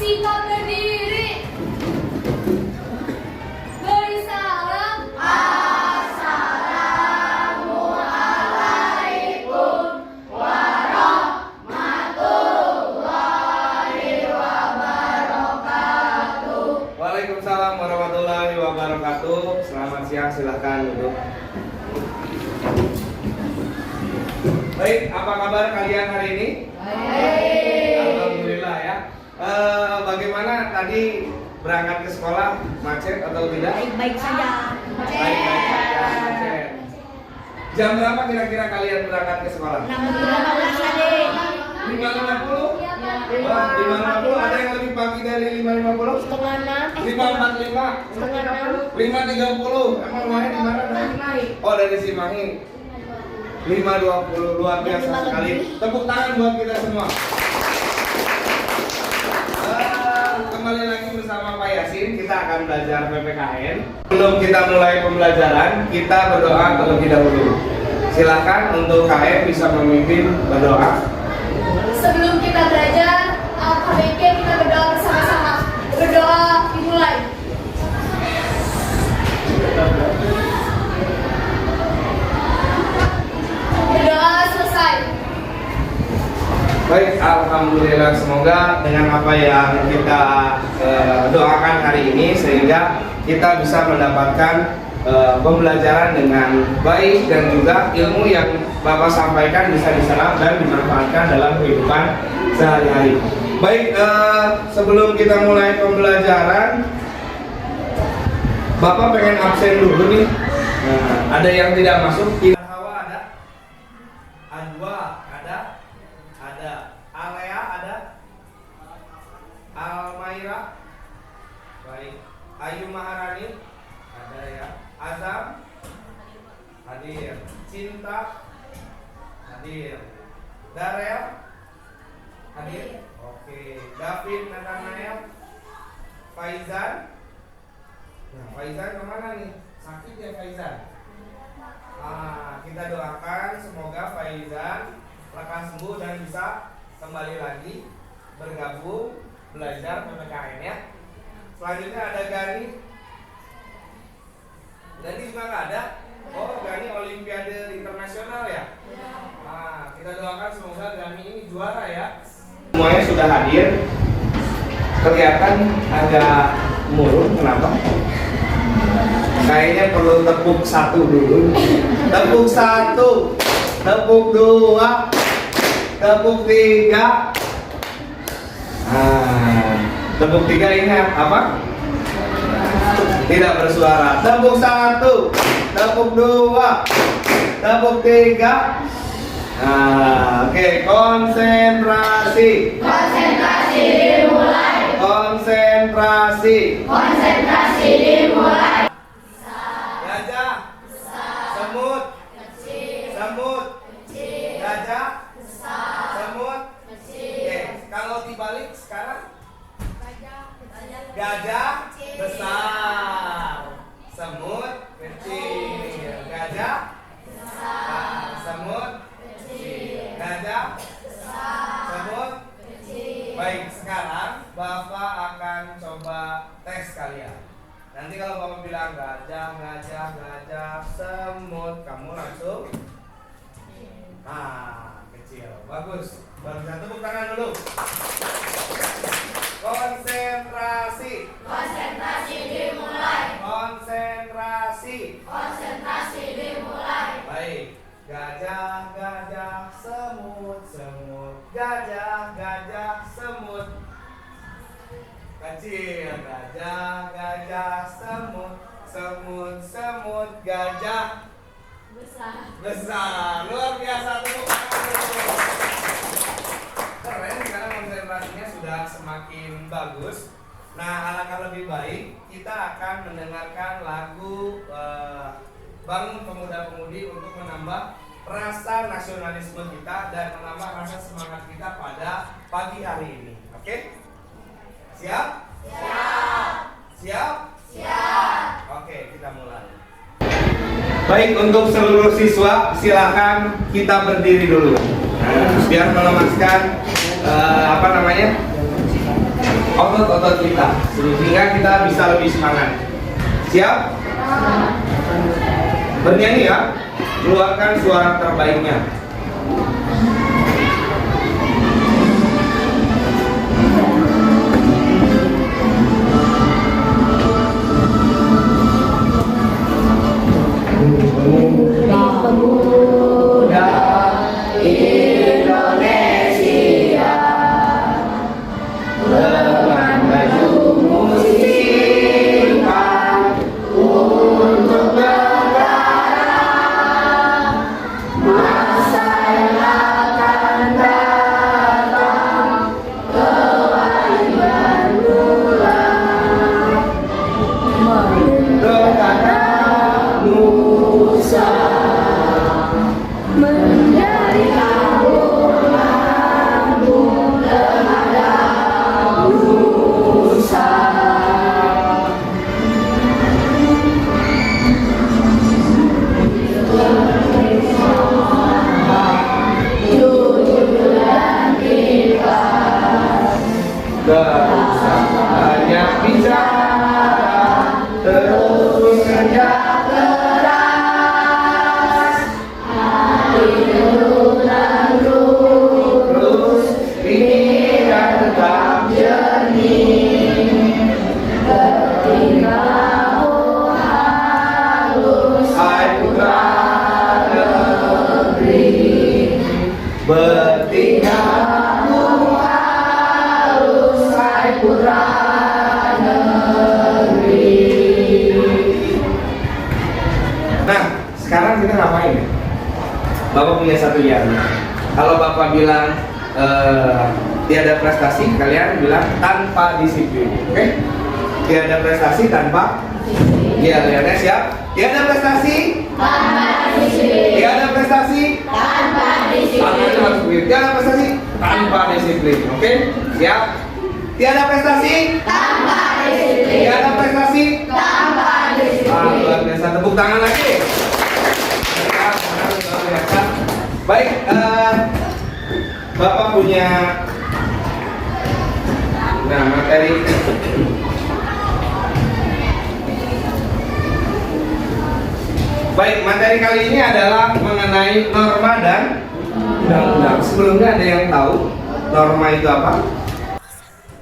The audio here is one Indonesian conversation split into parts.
Sikap berdiri. Beri salam. Assalamualaikum warahmatullahi wabarakatuh. Waalaikumsalam warahmatullahi wabarakatuh. Selamat siang, silahkan duduk. Baik, apa kabar kalian hari ini? Baik. Alhamdulillah ya. Bagaimana tadi berangkat ke sekolah, macet atau tidak? Baik-baik saja. Baik-baik saja, macet. Jam berapa kira-kira kalian berangkat ke sekolah? 6.15 adik. 5.50? Wah, 5.50 ada yang lebih pagi dari 5.50? Setengah 6. 5.45? Setengah 6. 5.30? Emang rumahnya di mana? Oh, dari Cimahi. 5.20, luar biasa sekali. Tepuk tangan buat kita semua. Kembali lagi bersama Pak Yasin, kita akan belajar PPKN. Sebelum kita mulai pembelajaran, kita berdoa terlebih dahulu. Silakan untuk KM bisa memimpin berdoa. Sebelum kita belajar, baiknya kita berdoa bersama-sama. Berdoa dimulai. Berdoa selesai. Baik, alhamdulillah, semoga dengan apa yang kita doakan hari ini sehingga kita bisa mendapatkan pembelajaran dengan baik dan juga ilmu yang Bapak sampaikan bisa diserap dan dimanfaatkan dalam kehidupan sehari-hari. Baik, sebelum kita mulai pembelajaran, Bapak pengen absen dulu nih. Ada yang tidak masuk? Hawa ada? Adwa ada? Ada. Alea ada? Almaira? Baik. Ayu Maharani? Ada ya. Azam? Hadir. Cinta? Hadir. Darel? Hadir? Oke. David Nathanael? Faizan? Nah, Faizan kemana nih? Sakit ya Faizan? Kita doakan semoga Faizan lekas sembuh dan bisa kembali lagi bergabung belajar PPKN ya. Selanjutnya ada Gani. Gani juga nggak ada? Oh, Gani Olimpiade Internasional ya? Kita doakan semoga Gani ini juara ya. Semuanya sudah hadir. Kelihatan agak murung, kenapa? Kayaknya perlu tepuk satu dulu. Tepuk satu, tepuk dua, tepuk tiga. Tepuk tiga ini apa? Tidak bersuara. Tepuk satu, tepuk dua, tepuk tiga. Oke, konsentrasi. Konsentrasi dimulai. Konsentrasi. Konsentrasi dimulai. Gajah. Semut. Semut. Gajah. Semut. Oke, kalau dibalik sekarang gajah besar, semut kecil. Gajah besar, semut kecil. Gajah besar, semut kecil. Baik, sekarang Bapak akan coba tes kalian. Nanti kalau Bapak bilang gajah, gajah, gajah, semut, kamu langsung kecil. Bagus. Baru tepuk tangan dulu. Konsentrasi. Konsentrasi dimulai. Konsentrasi. Konsentrasi dimulai. Baik. Gajah, gajah, semut, semut. Gajah, gajah, semut. Kecil. Gajah, gajah, semut, semut, semut. Gajah Besar. besar. Luar biasa, tepuk tangan dulu. Keren, karena konsentrasinya sudah semakin bagus. Nah, alangkah lebih baik kita akan mendengarkan lagu Bangun Pemuda-Pemudi untuk menambah rasa nasionalisme kita dan menambah rasa semangat kita pada pagi hari ini. Oke? Siap? Siap. Siap? Siap. Oke, kita mulai. Baik, untuk seluruh siswa silakan kita berdiri dulu biar melemaskan otot-otot kita sehingga kita bisa lebih semangat. Siap? Bernyanyi ya, keluarkan suara terbaiknya. Pemuda Indonesia dengan bajumu simpan untuk negara, masa yang akan datang kewajiban pulang kepada Nusa menjadi lambung terhadap Nusa. Jujur dan ikhlas, gak banyak bicara, terus kerja keras, hati lurus dan lurus, pikiran tetap jernih, bertingkahmu halus, hai putra negeri, bertingkahmu halus, hai putra negeri. Nah, sekarang kita ngapain ya? Bapak punya satu ya. Kalau Bapak bilang tiada prestasi, kalian bilang tanpa disiplin. Oke? Tiada prestasi tanpa. Iya, lihatnya siap. Tiada prestasi Tanpa disiplin. tiada prestasi Tanpa disiplin. tiada prestasi tanpa disiplin. Oke? Siap. Tiada prestasi Tanpa disiplin. tiada prestasi. Tanpa disiplin. Luar biasa, tepuk tangan lagi. Luar biasa. Baik, Bapak punya materi. Baik, materi kali ini adalah mengenai norma dan undang-undang. Sebelumnya ada yang tahu norma itu apa?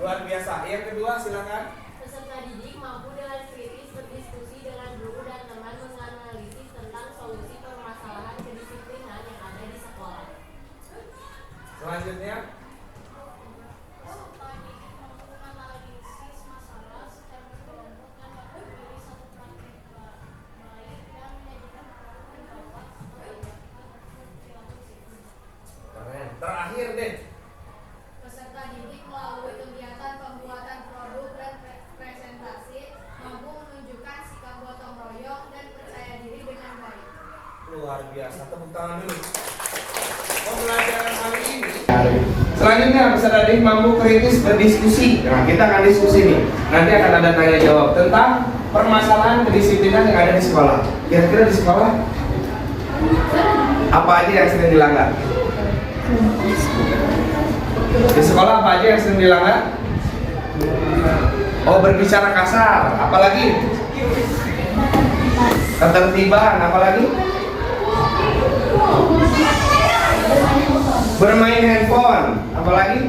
Luar biasa. Yang kedua, silakan. Peserta didik mampu dengan kritis berdiskusi dengan guru dan teman menganalisis tentang solusi permasalahan kedisiplinan yang ada di sekolah. Selanjutnya, Peserta didik mampu menganalisis masalah secara berkelompok dan dapat memilih satu praktik baik dan menyajikan pendapat perilaku disiplin. keren. Terakhir deh. Peserta didik melalui kegiatan pembuatan produk dan presentasi mampu menunjukkan sikap gotong royong dan percaya diri dengan baik. Luar biasa, tepuk tangan dulu. Pembelajaran kali ini. Selanjutnya peserta didik mampu kritis berdiskusi. Nah, kita akan diskusi nih. Nanti akan ada tanya jawab tentang permasalahan kedisiplinan yang ada di sekolah. Kira-kira di sekolah apa aja yang sering dilanggar? Di sekolah apa aja yang sering dilanggar? Oh, berbicara kasar. Apalagi? Ketertiban. Apalagi? Bermain handphone. Apalagi?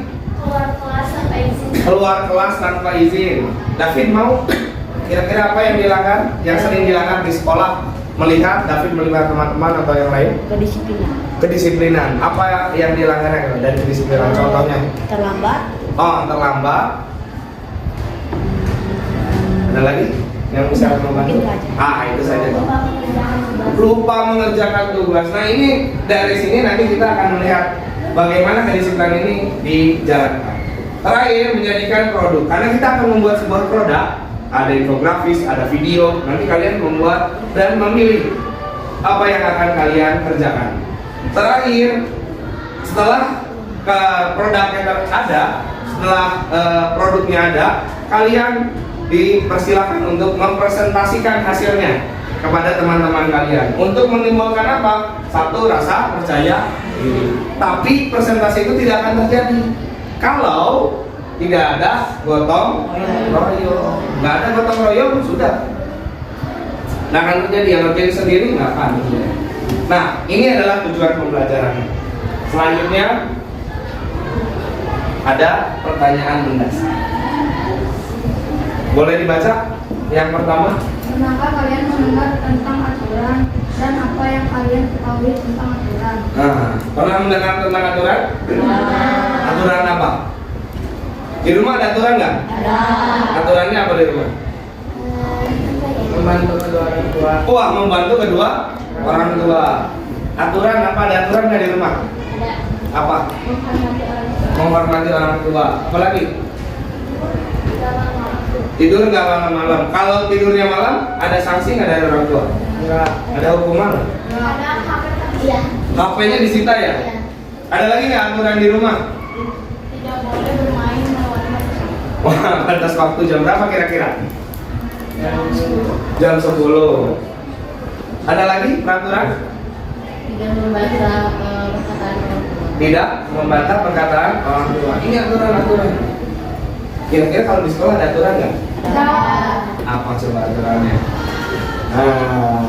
Keluar kelas tanpa izin. Keluar kelas tanpa izin. David mau? Kira-kira apa yang dilanggar? Yang sering dilanggar di sekolah? Melihat David melihat teman-teman atau yang lain? Kedisiplinan. Kedisiplinan. Apa yang dilanggar dari kedisiplinan? Contohnya? Terlambat. Oh, terlambat. Ada lagi yang bisa membantu? Itu aja. Itu saja. Lupa mengerjakan tugas. Nah, ini dari sini nanti kita akan melihat bagaimana kedisiplinan ini dijalankan. Terakhir, menjadikan produk. Karena kita akan membuat sebuah produk, ada infografis, ada video. Nanti kalian membuat dan memilih apa yang akan kalian kerjakan. Terakhir, setelah produknya ada, setelah produknya ada, kalian dipersilakan untuk mempresentasikan hasilnya kepada teman-teman kalian untuk menimbulkan apa? Satu, rasa percaya diri. Tapi presentasi itu tidak akan terjadi kalau tidak ada gotong royong. Nggak ada gotong royong sudah. Nah kan terjadi yang ngerjain sendiri nggak akan. Nah ini adalah tujuan pembelajaran. Selanjutnya ada pertanyaan mendasar. Boleh dibaca? Yang pertama. Pernahkah kalian mendengar tentang aturan dan apa yang kalian ketahui tentang aturan? Nah, pernah mendengar tentang aturan? Aturan apa? Di rumah ada aturan nggak? Ada. Aturannya apa di rumah? Membantu kedua orang tua. Wah, membantu kedua orang tua. Aturan apa? Ada aturan nggak di rumah? Ada. Apa? Menghormati orang tua. Apalagi? Tidur nggak malam-malam. Kalau tidurnya malam, ada sanksi nggak dari orang tua? Nggak. Ada hukuman? Ada HP Iya. HP-nya disita ya? Iya. Ada lagi nggak aturan di rumah? tidak boleh bermain melewati batas waktu. Wah, batas waktu jam berapa kira-kira? Jam 10. Ada lagi peraturan? Tidak membaca perkataan orang tua. Tidak membantah perkataan orang tua. Ini aturan-aturan. Kira-kira kalau di sekolah ada aturan nggak? Ada. Apa coba aturannya? Nah,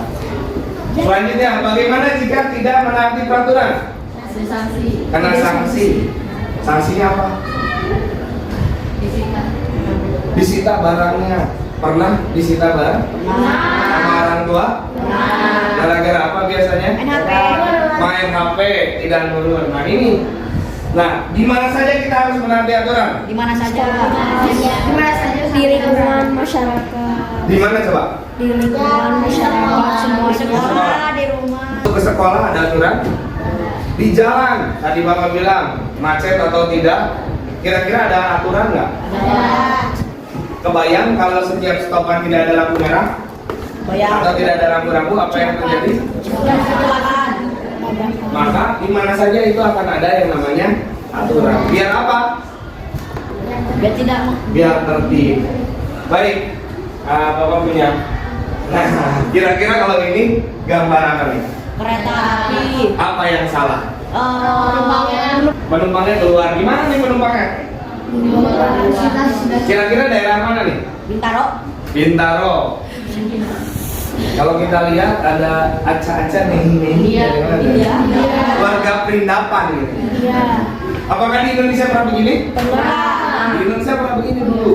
selanjutnya bagaimana jika tidak menaati peraturan? Ada sanksi. Kena sanksi. Sanksinya apa? Disita. Disita barangnya. Pernah disita barang? Sama orang tua? Gara-gara apa biasanya? Main HP. Main HP, tidak nurun. Nah ini. Nah, di mana saja kita harus menaati aturan? Di mana saja. Di mana saja Di lingkungan masyarakat. Di mana coba? Di lingkungan masyarakat. Semua sekolah, di rumah. Untuk ke sekolah ada aturan? Di jalan, tadi Bapak bilang macet atau tidak? Kira-kira ada aturan nggak? Ada. Kebayang kalau setiap stopan tidak ada lampu merah? Bayar. Atau tidak ada rambu-rambu, apa yang terjadi? Kecelakaan. Maka di mana saja itu akan ada yang namanya aturan. Biar apa? Biar tidak Biar tertib. Baik, Bapak punya. Nah, kira-kira kalau ini gambar apa nih? kereta api. Apa yang salah? Penumpangnya. Penumpangnya keluar. Gimana nih penumpangnya? Kira-kira daerah mana nih? Bintaro. Bintaro. Kalau kita lihat ada aca-aca nih. Iya. Warga Perindapan gitu. Iya. Apakah di Indonesia pernah begini? Pernah. Di Indonesia pernah begini dulu.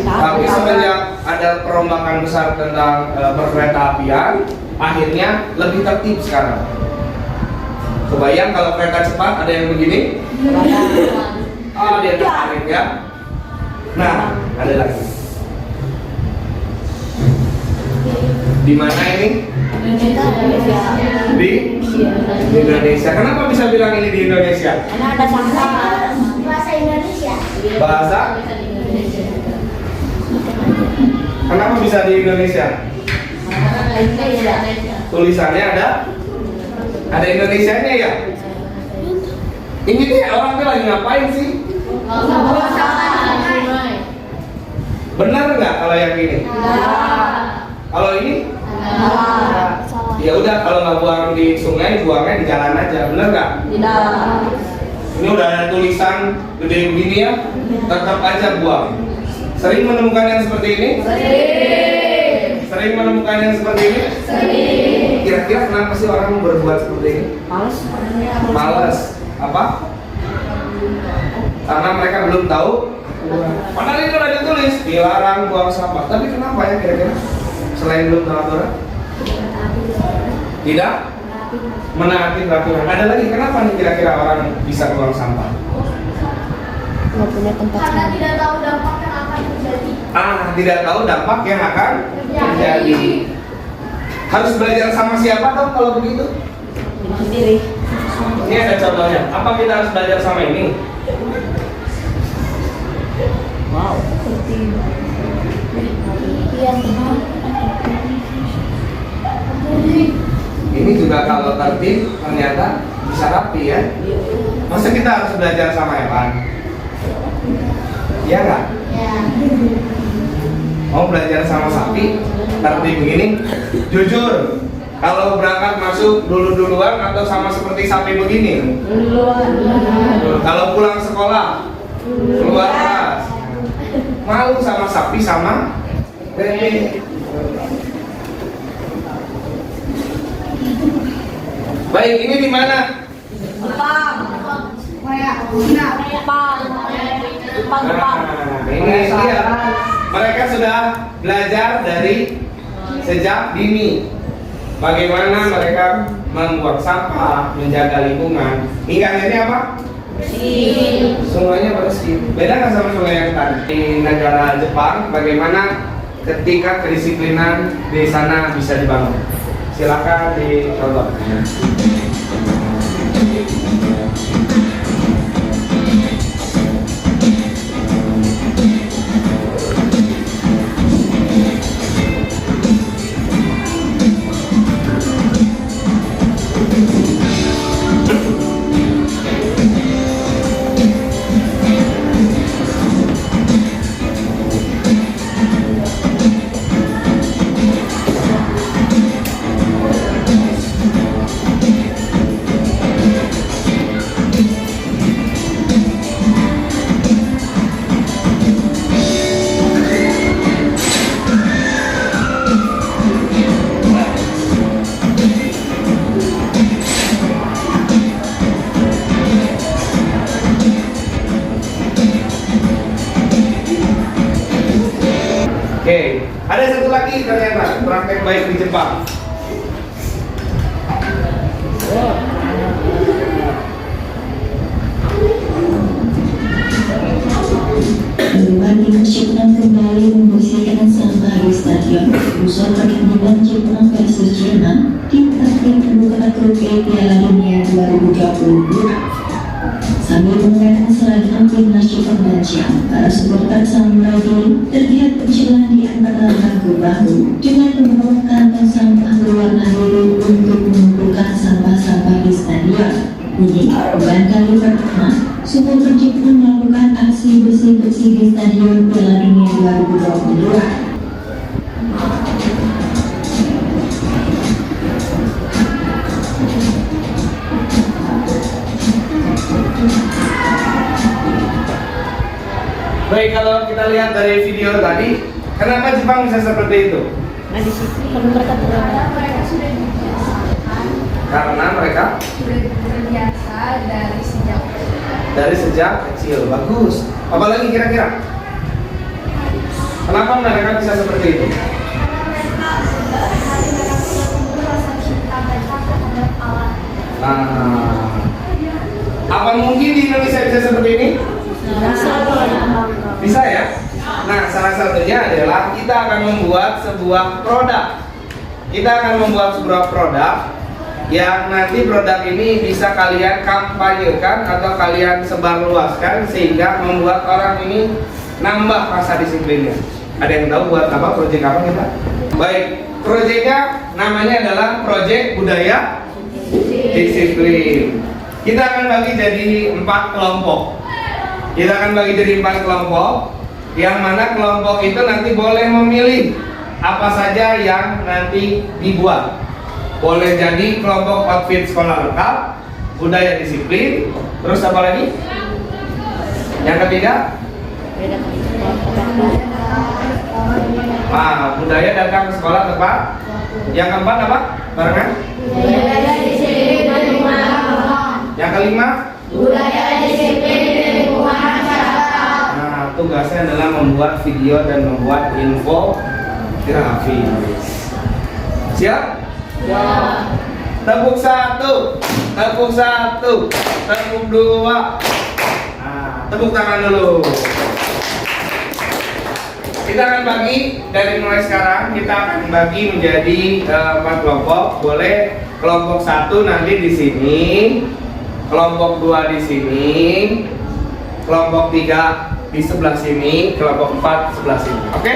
Tapi semenjak ada perombakan besar tentang perkereta apian, akhirnya lebih tertib sekarang. Kebayang kalau kereta cepat ada yang begini? Oh, dia tertarik ya. Nah, ada lagi. Di mana ini? Di Indonesia. Kenapa bisa bilang ini di Indonesia? Karena ada sampah. bahasa Indonesia. Bahasa? Kenapa bisa di Indonesia? Tulisannya ada? Ada Indonesianya ya? Ini nih orang tuh lagi ngapain sih? Benar nggak kalau yang ini? Kalau ini? Ya udah, kalau nggak buang di sungai, buangnya di jalan aja, benar nggak? Tidak. Ini udah ada tulisan gede begini ya, tetap aja buang. Sering menemukan yang seperti ini? Sering menemukan yang seperti ini? Kira-kira kenapa sih orang berbuat seperti ini? Males. Apa? Karena mereka belum tahu. Padahal itu udah ditulis dilarang buang sampah. Tapi kenapa ya kira-kira? Selain belum tahu aturan? Tidak menaati peraturan. Ada lagi kenapa nih kira-kira orang bisa buang sampah? Nggak punya tempat Karena tidak tahu dampak yang akan terjadi. Tidak tahu dampak yang akan terjadi. Harus belajar sama siapa dong kalau begitu? sendiri. Ini ada contohnya. Apa kita harus belajar sama ini? Wow. Ini juga kalau tertib ternyata bisa rapi ya. Masa kita harus belajar sama hewan? Iya nggak? Mau belajar sama sapi tertib begini? Jujur, kalau berangkat masuk duluan atau sama seperti sapi begini? Duluan. Kalau pulang sekolah Keluar kelas. Malu sama sapi sama bebek. Baik, ini di mana? Nah, ini dia. Mereka sudah belajar dari sejak dini. Bagaimana mereka membuat sampah, menjaga lingkungan. Hingga akhirnya apa? Sungainya bersih. Beda nggak sama sungai yang tadi? Di negara Jepang, bagaimana ketika kedisiplinan di sana bisa dibangun? Silakan dicontoh. Oke, ada satu lagi ternyata praktek baik di Jepang. Bupati Jepang kembali membersihkan sampah di stadion Musuh pertandingan Jepang versus Jerman tim taktik pembuka grup E Piala Dunia 2022. Sambil mengenakan seragam timnas Jepang dan Jepang, para supporter Samurai Blue terlihat berjalan di antara bahu-bahu dengan membawa kantong sampah berwarna biru untuk mengumpulkan sampah-sampah di stadion. Ini bukan kali pertama supporter Jepang melakukan aksi bersih-bersih di stadion Piala Dunia 2022. Baik, kalau kita lihat dari video tadi, kenapa Jepang bisa seperti itu? Nah di situ kalau mereka Karena mereka sudah dibiasakan, Karena mereka sudah terbiasa dari sejak kecil. Bagus. Apalagi kira-kira? Kenapa mereka bisa seperti itu? karena mereka sehari-hari mereka punya rasa cinta mereka terhadap alam. Nah, apa mungkin di Indonesia bisa seperti ini? Bisa ya? Nah, salah satunya adalah kita akan membuat sebuah produk. Kita akan membuat sebuah produk yang nanti produk ini bisa kalian kampanyekan atau kalian sebarluaskan sehingga membuat orang ini nambah rasa disiplinnya. Ada yang tahu buat apa proyek apa kita? Baik, proyeknya namanya adalah proyek budaya disiplin. Kita akan bagi jadi 4 kelompok. Kita akan bagi jadi 4 kelompok, yang mana kelompok itu nanti boleh memilih apa saja yang nanti dibuat. Boleh jadi kelompok outfit sekolah lengkap, budaya disiplin, terus apa lagi? Yang ketiga? Budaya datang ke sekolah tepat. Yang keempat apa? Barengan? Budaya disiplin dan lingkungan. Yang kelima? Budaya disiplin dan lingkungan masyarakat. Nah, tugasnya adalah membuat video dan membuat info grafi. Siap? Ya. Tepuk 1, tepuk 1, tepuk 2. Nah, tepuk tangan dulu. Kita akan bagi dari mulai sekarang, kita akan bagi menjadi 4 kelompok. Boleh kelompok 1 nanti di sini, kelompok 2 di sini, kelompok 3 di sebelah sini, kelompok 4 sebelah sini. Oke?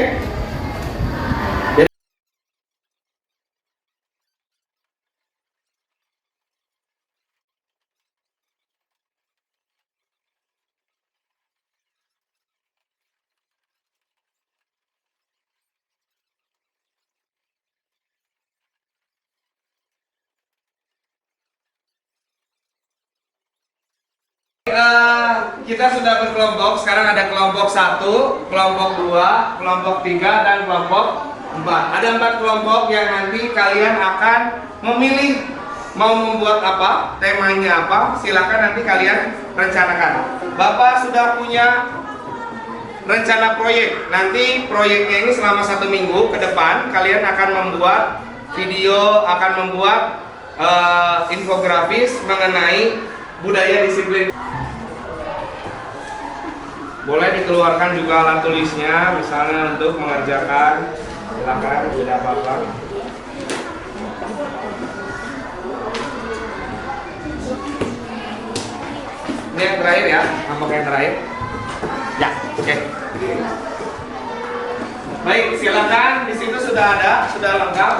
Kita sudah berkelompok. Sekarang ada kelompok 1, kelompok 2, kelompok 3, dan kelompok 4. Ada 4 kelompok yang nanti kalian akan memilih mau membuat apa, temanya apa. Silakan nanti kalian rencanakan. Bapak sudah punya rencana proyek. Nanti proyeknya ini selama 1 minggu ke depan kalian akan membuat video, akan membuat infografis mengenai budaya disiplin. Boleh dikeluarkan juga alat tulisnya, misalnya untuk mengerjakan. Silakan, tidak apa-apa. Ini yang terakhir ya, apakah yang terakhir? Ya, oke. Baik, silakan. Di situ sudah ada, sudah lengkap.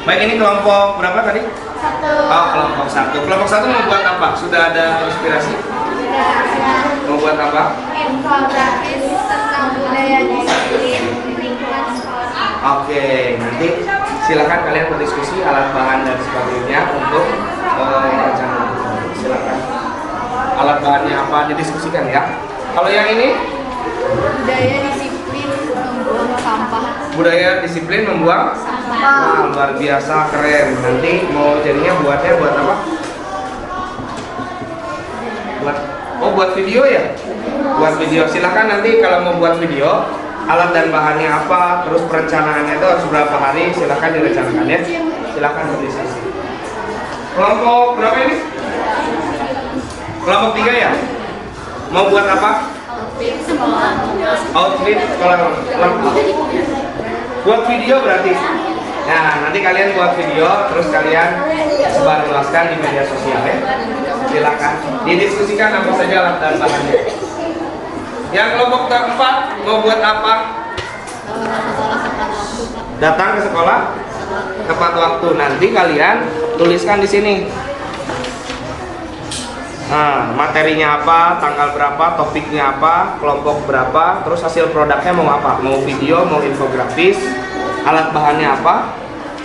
Baik, ini kelompok berapa tadi? 1. Oh, kelompok 1. Kelompok 1 mau buat apa? Sudah ada inspirasi? Mau buat apa? Infografis tentang budaya disiplin lingkungan sekolah. Oke, nanti silakan kalian berdiskusi alat bahan dan sebagainya untuk rencana. Silakan. Alat bahannya apa didiskusikan ya. Kalau yang ini? Budaya disiplin membuang sampah. Budaya disiplin membuang sampah. Luar biasa, keren. Nanti mau jadinya buatnya buat apa? Buat video ya? Buat video. Silakan nanti kalau mau buat video, alat dan bahannya apa, terus perencanaannya itu harus berapa hari, silakan direncanakan ya. Silakan berdiskusi. Kelompok berapa ini? Kelompok 3 ya? Mau buat apa? Outfit sekolah lengkap. Buat video berarti. Nah, nanti kalian buat video, terus kalian sebarluaskan di media sosial ya. Silakan didiskusikan apa saja alat dan bahannya. Yang kelompok 4 mau buat apa? Datang ke sekolah tepat waktu. Nanti kalian tuliskan di sini. Nah, materinya apa, tanggal berapa, topiknya apa, kelompok berapa, terus hasil produknya mau apa? Mau video, mau infografis, alat bahannya apa,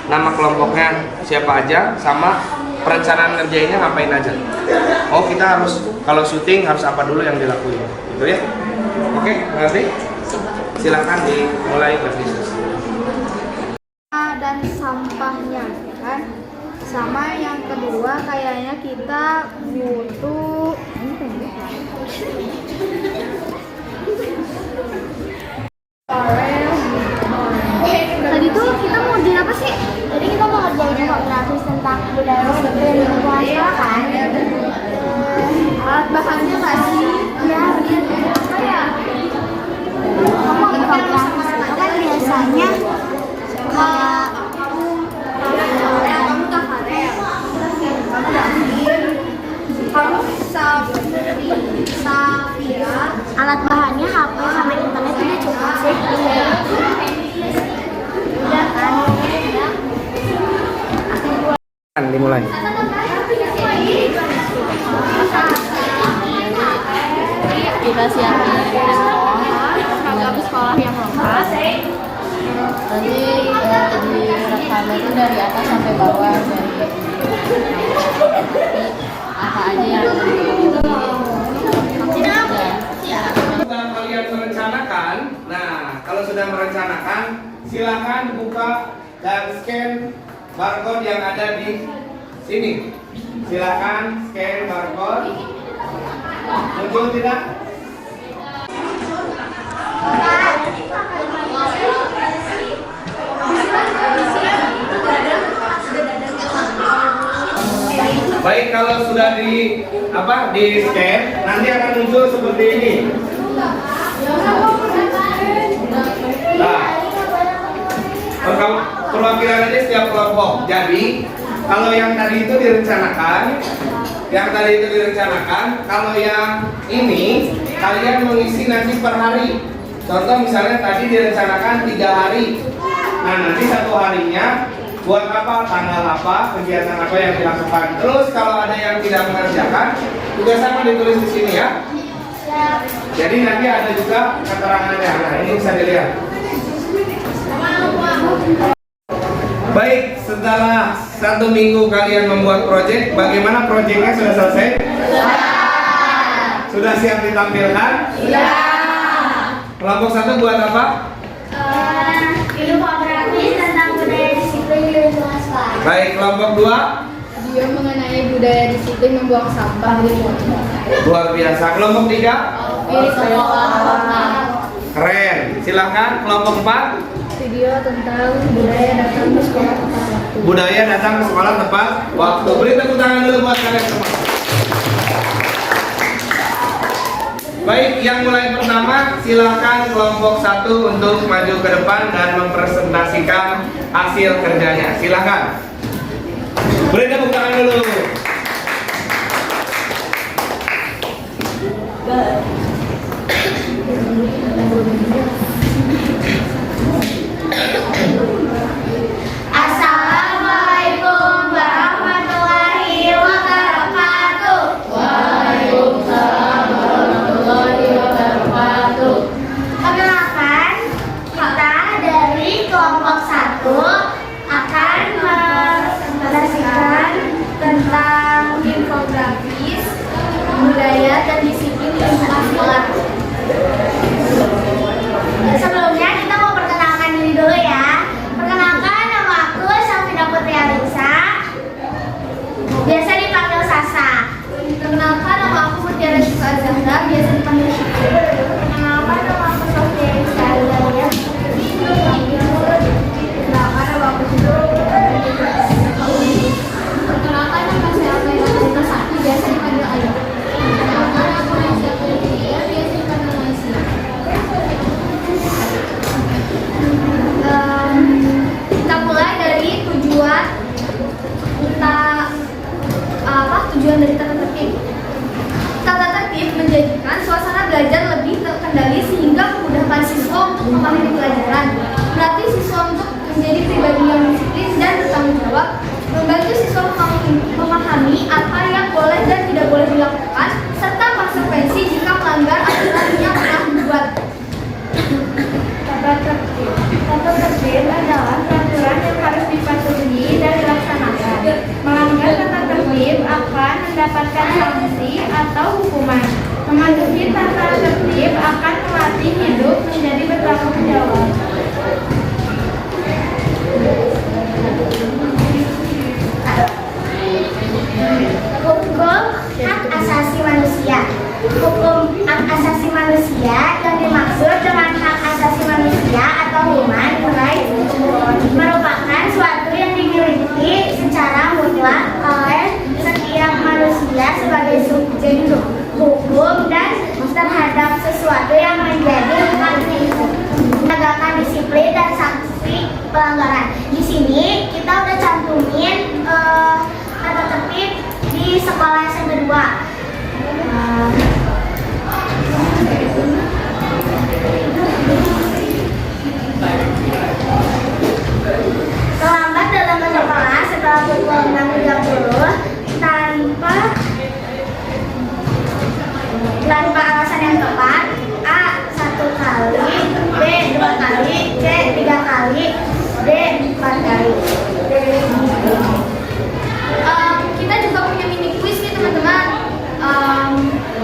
nama kelompoknya siapa aja, sama perencanaan ngerjainnya ngapain aja. Oh, kita harus kalau syuting harus apa dulu yang dilakuin, gitu ya. Oke, nanti silakan dimulai berdiskusi. Dan sampahnya kan. Sama yang kedua kayaknya kita butuh tadi tuh kita mau di apa sih? Jadi kita mau ngerjain infografis tentang budaya disiplin lingkungan sekolah kan? Alat bahannya nggak sih? Ya benar. Apa ya? Kamu infografis itu kan biasanya alat bahannya HP sama internet udah cukup sih. Udah kan? Dimulai. Kita siapin seragam sekolah yang lengkap. Nanti direkamnya itu dari atas sampai bawah, dari apa aja yang Sudah kalian merencanakan, nah kalau sudah merencanakan, silakan buka dan scan barcode yang ada di sini. Silakan scan barcode. Muncul tidak? Baik, kalau sudah di scan, nanti akan muncul seperti ini. Nah, perwakilan aja setiap kelompok. Jadi, kalau yang tadi itu direncanakan, kalau yang ini kalian mengisi nanti per hari. Contoh misalnya tadi direncanakan 3 hari. Nah, nanti 1 harinya buat apa, tanggal apa, kegiatan apa yang dilakukan. Terus kalau ada yang tidak mengerjakan, juga sama ditulis di sini ya. Jadi nanti ada juga keterangannya. Nah, ini bisa dilihat. Baik, setelah 1 minggu kalian membuat proyek, bagaimana proyeknya sudah selesai? Sudah siap ditampilkan? Kelompok 1 buat apa? Infografis tentang budaya disiplin di lingkungan sekolah. Baik, kelompok 2? Video mengenai budaya disiplin membuang sampah di lingkungan. Luar biasa. Kelompok 3? Sekolah. Keren. Silahkan kelompok 4? Video tentang budaya datang ke sekolah tepat waktu. Budaya datang ke sekolah tepat waktu. Beri tepuk tangan dulu buat kalian semua. Baik, yang mulai pertama silahkan kelompok 1 untuk maju ke depan dan mempresentasikan hasil kerjanya. Silahkan. Beri tepuk tangan dulu. Assalamualaikum warahmatullahi wabarakatuh. Waalaikumsalam warahmatullahi wabarakatuh. Perkenalkan, kita dari kelompok 1 akan mempresentasikan tentang infografis budaya dan disiplin di lingkungan sekolah. Sebelumnya kita mau perkenalkan diri dulu ya. Perkenalkan, nama aku Safina Putri Alisa, biasa dipanggil Sasa. Perkenalkan, nama aku Mutiara Syifa Zahra, biasa dipanggil Syifa. Perkenalkan, nama aku Sofia Rizka Azalia. Perkenalkan, nama aku Syifa. Perkenalkan, nama saya Alisa Alisa Sakti, biasa dipanggil Ayu. Perkenalkan, aku Aisyah Putri, biasa dipanggil Aisyah. Kita mulai dari tujuan dari tata tertib. Tata tertib menjadikan suasana belajar lebih terkendali sehingga memudahkan siswa untuk memahami pelajaran, melatih siswa untuk menjadi pribadi yang disiplin dan bertanggung jawab, membantu siswa memahami apa yang boleh dan tidak boleh dilakukan, serta konsekuensi jika melanggar aturan yang telah dibuat. Tata tertib adalah peraturan yang harus dipatuhi dan dilaksanakan. Melanggar tata tertib akan mendapatkan sanksi atau hukuman. Mematuhi tata tertib akan melatih hidup menjadi bertanggung jawab. Hukum hak asasi manusia. Hukum hak asasi manusia yang dimaksud dengan hak asasi manusia atau human rights merupakan suatu yang dimiliki secara mutlak oleh setiap manusia sebagai subjek hukum dan terhadap sesuatu yang menjadi haknya itu. Menegakkan disiplin dan sanksi pelanggaran. Di sini kita udah cantumin tata tertib di sekolah SMP 2. Terlambat dalam bersekolah setelah pukul 6.30 tanpa alasan yang tepat. A. 1 kali, B. 2 kali, C. 3 kali, D. 4 kali. Kita juga punya mini quiz nih teman-teman.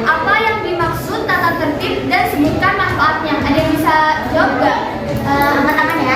Apa yang dimaksud tata tertib dan sebutkan manfaatnya? Ada yang bisa jawab gak? Angkat tangan ya.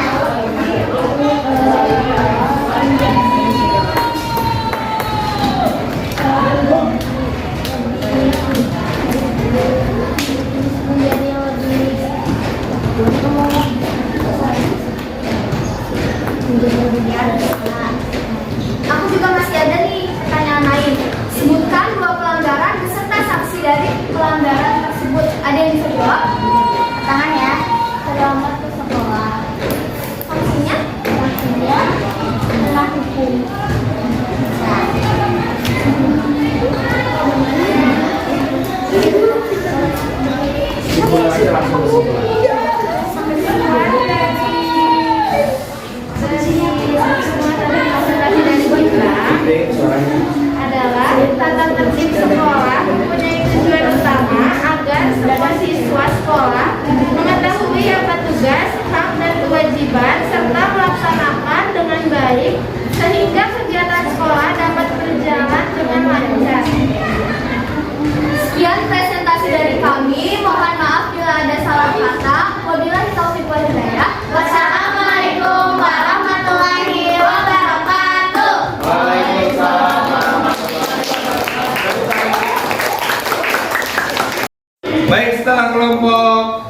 kelompok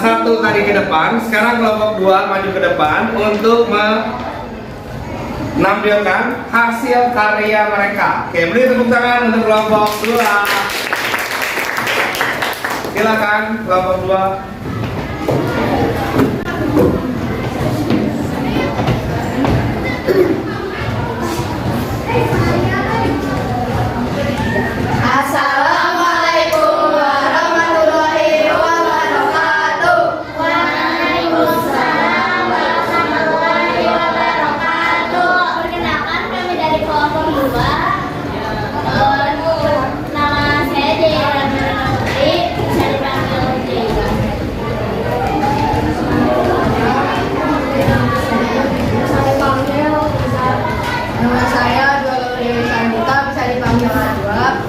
satu tadi ke depan, sekarang kelompok 2 maju ke depan untuk menampilkan hasil karya mereka. Oke, beri tepuk tangan untuk kelompok 2. Silakan kelompok 2. Assalamualaikum warahmatullahi wabarakatuh. Waalaikumsalam warahmatullahi wabarakatuh. Perkenalkan kami dari kelompok 2. Nama saya Deira Putri, bisa dipanggil Deira. Saya panggil Nama saya Dewi Sandita, bisa dipanggil Najwa.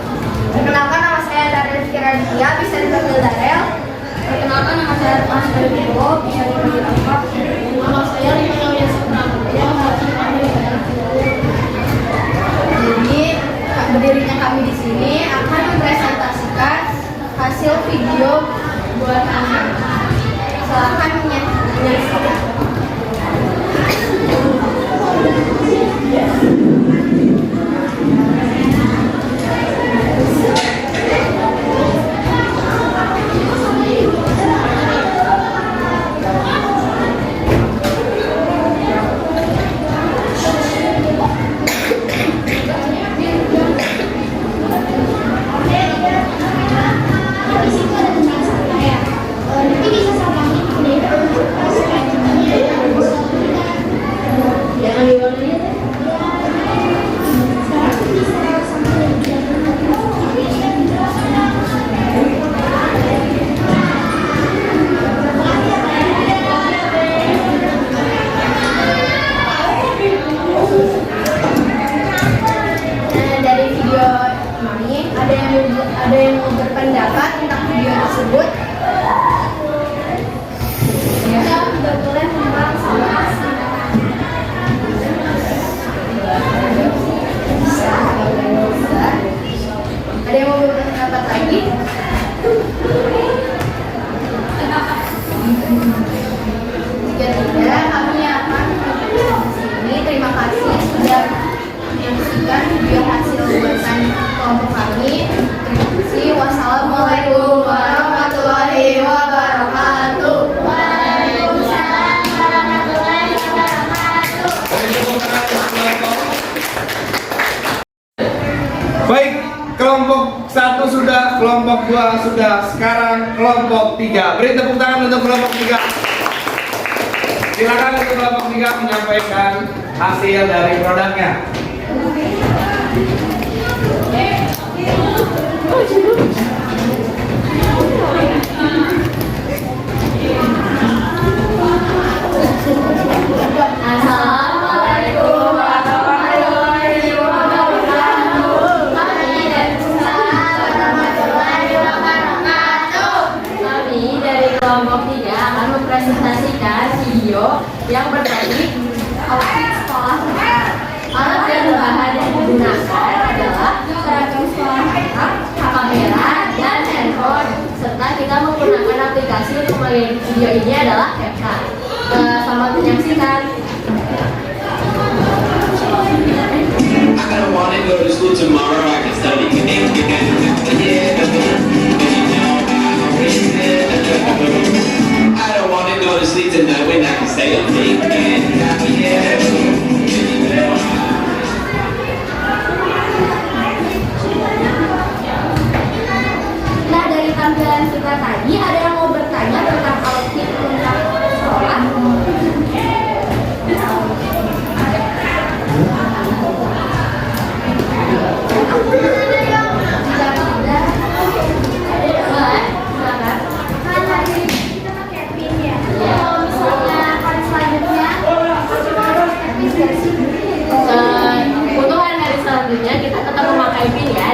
Perkenalkan nama saya Darel Firaditya, bisa dipanggil Darel. Perkenalkan nama saya Mas Beriko, bisa dipanggil Apa. Nama saya Lina Yasa Pramudia, bisa dipanggil Jadi berdirinya kami di sini akan mempresentasikan hasil video buat kami. Silakan menyaksikan. Dari video ini ada yang mau berpendapat tentang video tersebut. Ya, boleh memang sama. Bisa. Ada yang mau berpendapat lagi? Jika tidak, kami akan menutup di sini. Terima kasih sudah menyaksikan video hasil buatan kelompok kami. Terima kasih. Wassalamualaikum warahmatullahi wabarakatuh. Waalaikumsalam warahmatullahi wabarakatuh. Baik, kelompok 1 sudah, kelompok 2 sudah, sekarang kelompok 3. Beri tepuk tangan untuk kelompok 3. Silakan untuk kelompok 3 menyampaikan hasil dari produknya. Assalamualaikum warahmatullahi wabarakatuh. Waalaikumsalam warahmatullahi wabarakatuh. Kami dari kelompok 3 akan mempresentasikan video yang berbagi Outfit sekolah mereka. alat dan bahan yang digunakan adalah Seragam sekolah mereka. kamera dan handphone, serta kita menggunakan aplikasi untuk melihat video ini adalah CapCut. Selamat menyaksikan. I don't wanna go to school tomorrow, I can study. I don't wanna go to sleep tonight when I can stay up late. Nah, dari tampilan kita tadi, ada yang mau bertanya tentang outfit untuk sekolah? Untuk hari selanjutnya kita tetap memakai pin ya.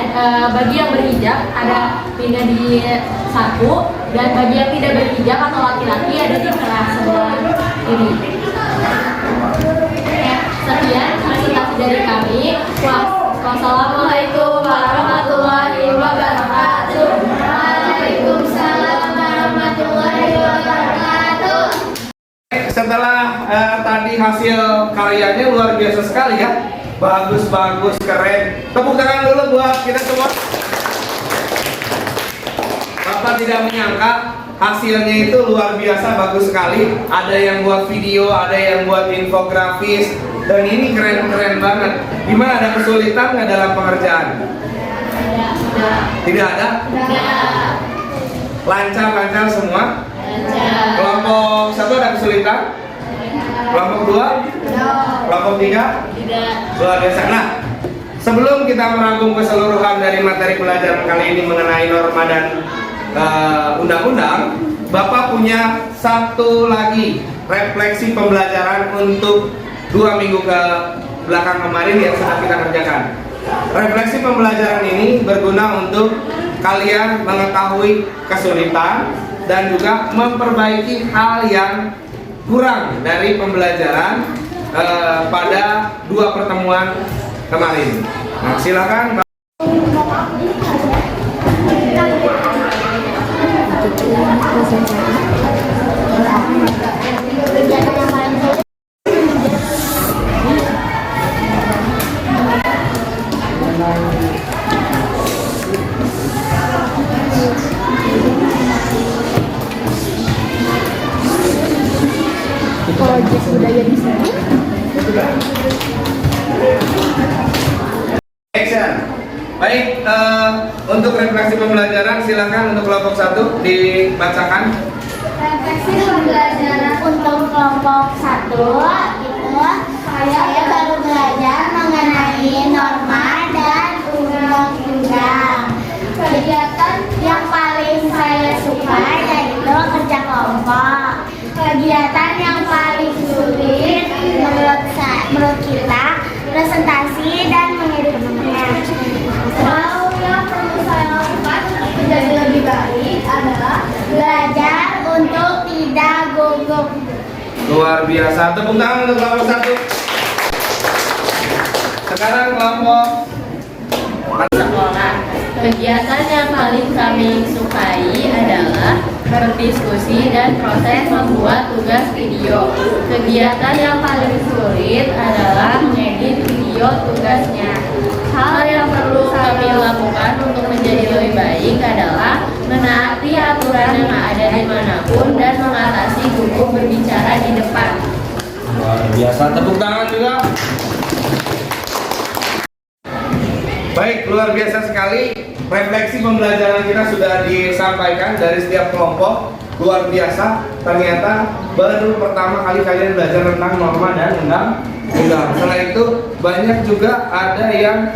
Bagi yang berhijab ada pinnya di saku, dan bagi yang tidak berhijab atau laki-laki ada di sebelah ini. Sekian presentasi dari kami. Wassalamualaikum warahmatullahi wabarakatuh. Waalaikumsalam tadi hasil karyanya luar biasa sekali ya. Bagus, keren. Tepuk tangan dulu buat kita semua. Bapak tidak menyangka hasilnya itu luar biasa, bagus sekali. Ada yang buat video, ada yang buat infografis, dan ini keren banget. Gimana, ada kesulitan nggak dalam pengerjaan? Tidak ada? Lancar semua? Kelompok 1 ada kesulitan? Kelompok 2? Kelompok 3? Tidak. Luar biasa. Nah, sebelum kita merangkum keseluruhan dari materi pelajaran kali ini mengenai norma dan undang-undang, Bapak punya satu lagi refleksi pembelajaran untuk 2 minggu ke belakang kemarin yang sudah kita kerjakan. Refleksi pembelajaran ini berguna untuk kalian mengetahui kesulitan dan juga memperbaiki hal yang kurang dari pembelajaran pada 2 pertemuan kemarin. Nah, silakan. Project budaya di sini. Action. Baik, untuk refleksi pembelajaran silakan untuk kelompok 1 dibacakan. Refleksi pembelajaran untuk kelompok 1 itu saya baru belajar mengenai norma dan undang-undang. Kegiatan yang paling saya suka yaitu kerja kelompok. Kegiatan yang paling sulit menurut kita presentasi dan mengirimnya. Hal yang perlu saya lakukan untuk menjadi lebih baik adalah belajar untuk tidak gugup. Luar biasa. Tepuk tangan untuk kelompok 1. Sekarang kelompok Sekolah. Kegiatan yang paling kami sukai adalah berdiskusi dan proses membuat tugas video. Kegiatan yang paling sulit adalah mengedit video tugasnya. Hal yang perlu kami lakukan untuk menjadi lebih baik adalah menaati aturan yang ada dimanapun dan mengatasi gugup berbicara di depan. luar biasa. Tepuk tangan juga. Baik, luar biasa sekali. Refleksi pembelajaran kita sudah disampaikan dari setiap kelompok. Luar biasa. Ternyata baru pertama kali kalian belajar tentang norma dan undang-undang. Setelah itu banyak juga ada yang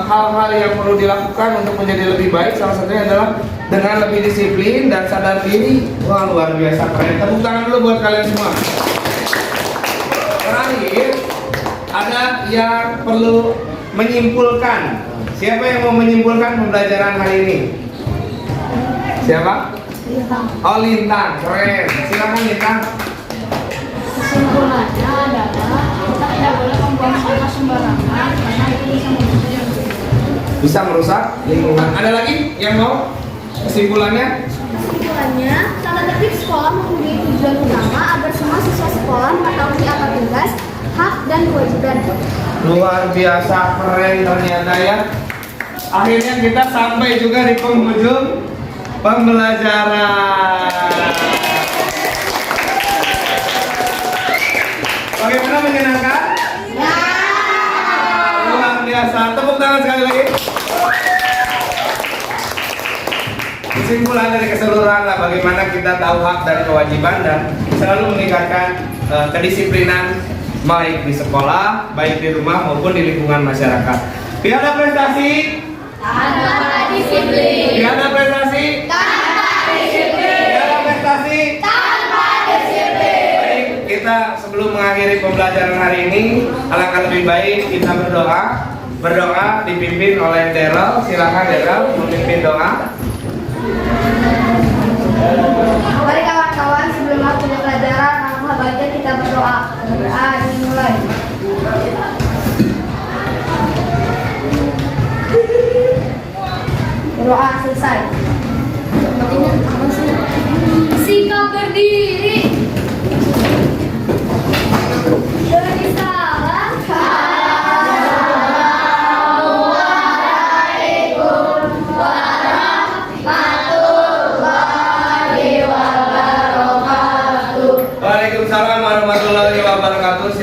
hal-hal yang perlu dilakukan untuk menjadi lebih baik. Salah satunya adalah dengan lebih disiplin dan sadar diri. Wah, luar biasa keren. Tepuk tangan dulu buat kalian semua. Terakhir, ada yang perlu menyimpulkan. Siapa yang mau menyimpulkan pembelajaran hari ini? Siapa? Oh, Lintang, keren. Silakan Lintang. Kesimpulannya adalah kita tidak boleh membuang sampah sembarangan karena itu bisa merusak Lingkungan. Ada lagi yang mau? Kesimpulannya? Kesimpulannya, tata tertib sekolah mempunyai tujuan utama agar semua siswa sekolah mengetahui apa tugas, hak, dan kewajiban. Luar biasa keren ternyata ya. Akhirnya kita sampai juga di penghujung pembelajaran. Bagaimana, menyenangkan? Ya. Luar biasa. Tepuk tangan sekali lagi. Kesimpulan dari keseluruhan lah, bagaimana kita tahu hak dan kewajiban dan selalu meningkatkan kedisiplinan baik di sekolah, baik di rumah maupun di lingkungan masyarakat. Tidak ada prestasi Tanpa disiplin. tidak ada prestasi Tanpa disiplin. tidak ada prestasi. Tanpa disiplin. Baik, kita sebelum mengakhiri pembelajaran hari ini, alangkah lebih baik kita berdoa dipimpin oleh Daryl. Silakan Daryl memimpin doa. Mari kawan-kawan, sebelum waktunya pelajaran, alangkah baiknya kita berdoa. Berdoa dimulai. Berdoa selesai. Sikap berdiri.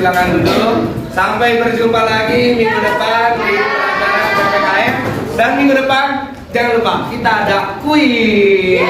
silakan duduk. Sampai berjumpa lagi minggu depan di pelajaran PPKN. Dan minggu depan jangan lupa kita ada kuis.